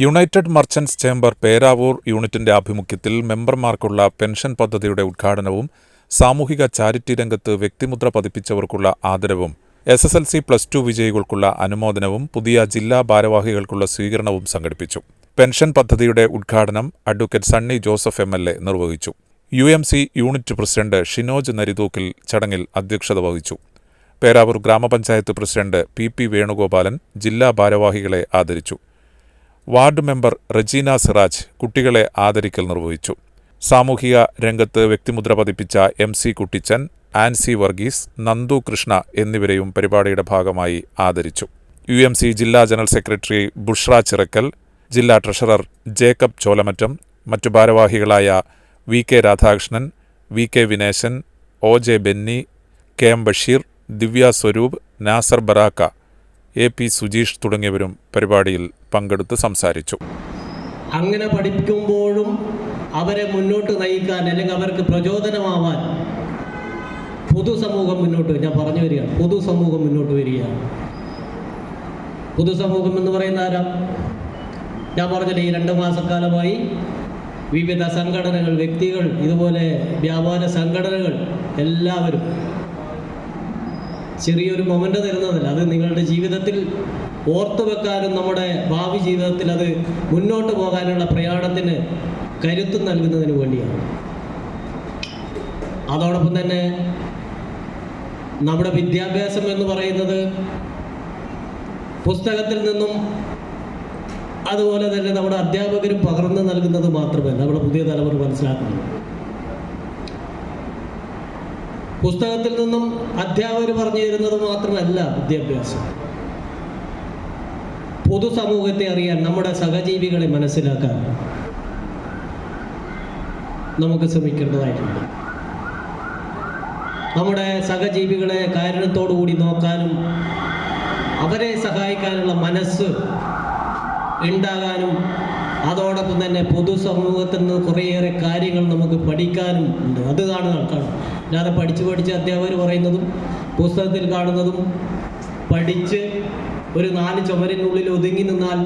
United merchants chamber Peravoor യൂണിറ്റിന്റെ ആഭിമുഖ്യത്തിൽ മെമ്പർമാർക്കുള്ള pension പദ്ധതിയുടെ ഉദ്ഘാടനവും സാമൂഹിക ചാരിറ്റി രംഗത്ത് വ്യക്തിമുദ്ര പതിപ്പിച്ചവർക്കുള്ള ആദരവും SSLC+2 വിജയികൾക്കുള്ള അനുമോദനവും പുതിയ ജില്ലാ ഭാരവാഹികൾക്കുള്ള സ്വീകരണവും സംഘടിപ്പിച്ചു. പെൻഷൻ പദ്ധതിയുടെ ഉദ്ഘാടനം അഡ്വക്കേറ്റ് സണ്ണി ജോസഫ് MLA നിർവഹിച്ചു. UMC യൂണിറ്റ് പ്രസിഡന്റ് ഷിനോജ് നരിതൂക്കിൽ ചടങ്ങിൽ അധ്യക്ഷത വഹിച്ചു. പേരാവൂർ ഗ്രാമപഞ്ചായത്ത് പ്രസിഡന്റ് PP വേണുഗോപാലൻ ജില്ലാ ഭാരവാഹികളെ ആദരിച്ചു. വാർഡ് മെമ്പർ റജീന സിറാജ് കുട്ടികളെ ആദരിക്കൽ നിർവഹിച്ചു. സാമൂഹിക രംഗത്ത് വ്യക്തിമുദ്ര പതിപ്പിച്ച MC കുട്ടിച്ചൻ, ആൻസി വർഗീസ്, നന്ദു കൃഷ്ണ എന്നിവരെയും പരിപാടിയുടെ ഭാഗമായി ആദരിച്ചു. UMC ജില്ലാ ജനറൽ സെക്രട്ടറി ബുഷ്ര ചിറക്കൽ, ജില്ലാ ട്രഷറർ ജേക്കബ് ചോലമറ്റം, മറ്റു ഭാരവാഹികളായ VK Radhakrishnan, VK Vineshan, OJ Benny, KM Basheer, ദിവ്യ സ്വരൂപ്, നാസർ ബറാക്ക, AP സുജീഷ് തുടങ്ങിയവരും പരിപാടിയിൽ പങ്കെടുത്ത് സംസാരിച്ചു. അങ്ങനെ പഠിപ്പിക്കുമ്പോഴും അവരെ മുന്നോട്ട് നയിക്കാൻ അല്ലെങ്കിൽ അവർക്ക് പ്രചോദനമാവാൻ പൊതുസമൂഹം മുന്നോട്ട് മുന്നോട്ട് വരികയാണ്. പൊതുസമൂഹം എന്ന് പറയുന്ന ആരാ? ഞാൻ പറഞ്ഞില്ല, ഈ 2 മാസക്കാലമായി വിവിധ സംഘടനകൾ, വ്യക്തികൾ, ഇതുപോലെ വ്യാപാര സംഘടനകൾ എല്ലാവരും ചെറിയൊരു മൊമെൻ്റ് തരുന്നതല്ല, അത് നിങ്ങളുടെ ജീവിതത്തിൽ ഓർത്തു വെക്കാനും നമ്മുടെ ഭാവി ജീവിതത്തിൽ അത് മുന്നോട്ട് പോകാനുള്ള പ്രയാണത്തിന് കരുത്ത് നൽകുന്നതിന് വേണ്ടിയാണ്. അതോടൊപ്പം തന്നെ നമ്മുടെ വിദ്യാഭ്യാസം എന്ന് പറയുന്നത് പുസ്തകത്തിൽ നിന്നും അതുപോലെ തന്നെ നമ്മുടെ അധ്യാപകരും പകർന്നു നൽകുന്നത് മാത്രമല്ല, നമ്മുടെ പുതിയ തലമുറ മനസ്സിലാക്കുന്നത്. പുസ്തകത്തിൽ നിന്നും അധ്യാപകർ പറഞ്ഞു തരുന്നത് മാത്രമല്ല വിദ്യാഭ്യാസം. പൊതുസമൂഹത്തെ അറിയാൻ, നമ്മുടെ സഹജീവികളെ മനസ്സിലാക്കാൻ നമുക്ക് ശ്രമിക്കേണ്ടതായിട്ടുണ്ട്. നമ്മുടെ സഹജീവികളെ കാരുണ്യത്തോടുകൂടി നോക്കാനും അവരെ സഹായിക്കാനുള്ള മനസ്സ് ഉണ്ടാകാനും അതോടൊപ്പം തന്നെ പൊതുസമൂഹത്തിൽ നിന്ന് കുറേയേറെ കാര്യങ്ങൾ നമുക്ക് പഠിക്കാനും ഉണ്ട്. അത് കാണുക. അല്ലാതെ പഠിച്ച് അധ്യാപകർ പറയുന്നതും പുസ്തകത്തിൽ കാണുന്നതും പഠിച്ച് ഒരു 4 ചുമരിനുള്ളിൽ ഒതുങ്ങി നിന്നാൽ